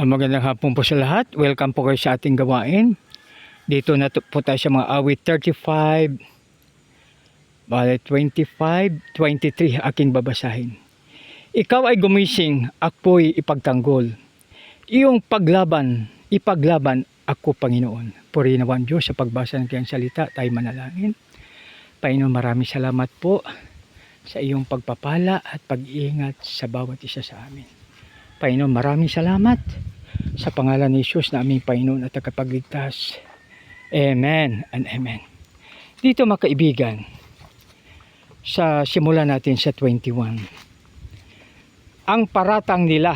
Magandang hapon po sa lahat. Welcome po kayo sa ating gawain. Dito na po tayo sa mga awit 35, 25, 23 aking babasahin. Ikaw ay gumising, ako'y ipagtanggol. Iyong ipaglaban ako, Panginoon. Purihin naman Diyos sa pagbasa ng kanyang salita, tayo manalangin. Panginoon, maraming salamat po sa iyong pagpapala at pag-iingat sa bawat isa sa amin. Panginoon, maraming salamat sa pangalan ni Jesus na aming Panginoon at tagapagligtas. Amen and amen. Dito mga kaibigan, sa simula natin sa 21, ang paratang nila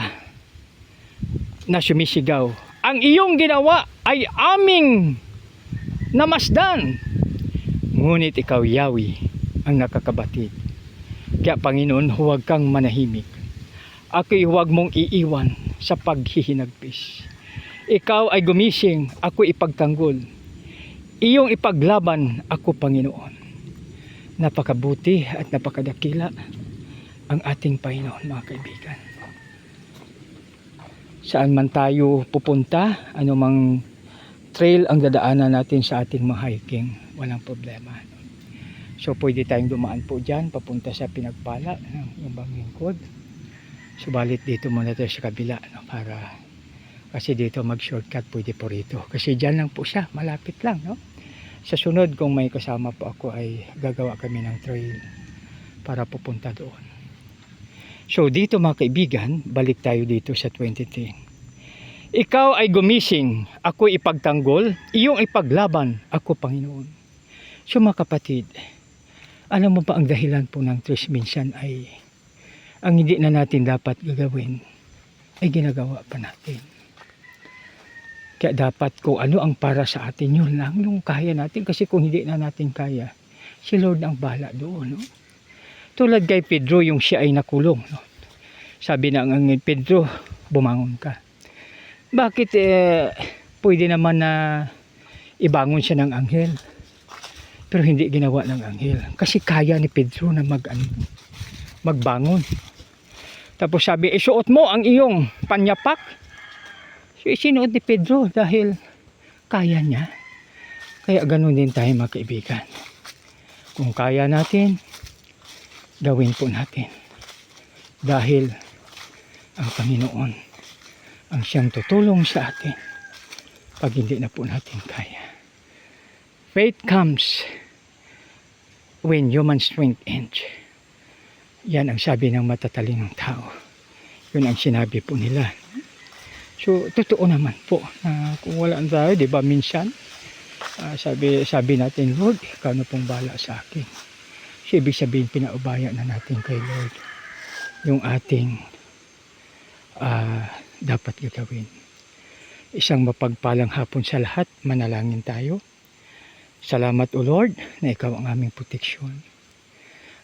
na sumisigaw, ang iyong ginawa ay aming namasdan. Ngunit ikaw, Yahweh, ang nakakabatid. Kaya Panginoon, huwag kang manahimik. Ako'y huwag mong iiwan sa paghihinagpis. Ikaw ay gumising, ako ipagtanggol. Iyong ipaglaban ako, Panginoon. Napakabuti at napakadakila ang ating Panginoon, mga kaibigan. Saan man tayo pupunta, anumang trail ang dadaanan natin sa ating mga hiking, walang problema. So pwede tayong dumaan po dyan, papunta sa pinagpala ng Bangingkod. Subalit dito muna tayo sa kabila, no, kasi dito mag shortcut pwede po rito. Kasi dyan lang po siya, malapit lang. No? Sa sunod kung may kasama po ako ay gagawa kami ng trail para pupunta doon. So dito mga kaibigan, balik tayo dito sa 23. Ikaw ay gumising, ako ipagtanggol, iyong ipaglaban ako, Panginoon. So mga kapatid, alam mo ba ang dahilan po ng tres minsan ay ang hindi na natin dapat gagawin ay ginagawa pa natin. Kaya dapat kung ano ang para sa atin, yun lang yung kaya natin. Kasi kung hindi na natin kaya, si Lord ang bahala doon. No? Tulad kay Pedro, yung siya ay nakulong. No? Sabi na ang Pedro, bumangon ka. Bakit pwede naman na ibangon siya ng anghel? Pero hindi ginawa ng anghel. Kasi kaya ni Pedro na magbangon. Tapos sabi, isuot mo ang iyong panyapak. So isinuot ni Pedro dahil kaya niya. Kaya ganun din tayo mga kaibigan. Kung kaya natin, gawin po natin. Dahil ang Panginoon ang siyang tutulong sa atin pag hindi na po natin kaya. Faith comes when human strength ends. Yan ang sabi ng matatalinong tao. Yun ang sinabi po nila. So, totoo naman po na kung wala tayo, di ba minsan, sabi natin, Lord, ikaw na pong bahala sa akin. So, ibig sabihin, pinaubaya na natin kay Lord yung ating dapat gagawin. Isang mapagpalang hapon sa lahat, manalangin tayo. Salamat o Lord na ikaw ang aming proteksyon.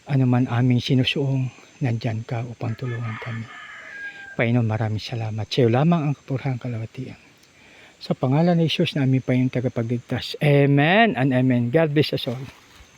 Ano man aming sinusuong, nandyan ka upang tulungan kami. Panginoon, maraming salamat. Sa iyo lamang ang kapurhang kalawatian. Sa pangalan ni Jesus na aming Panginoon tagapagligtas. Amen and amen. God bless us all.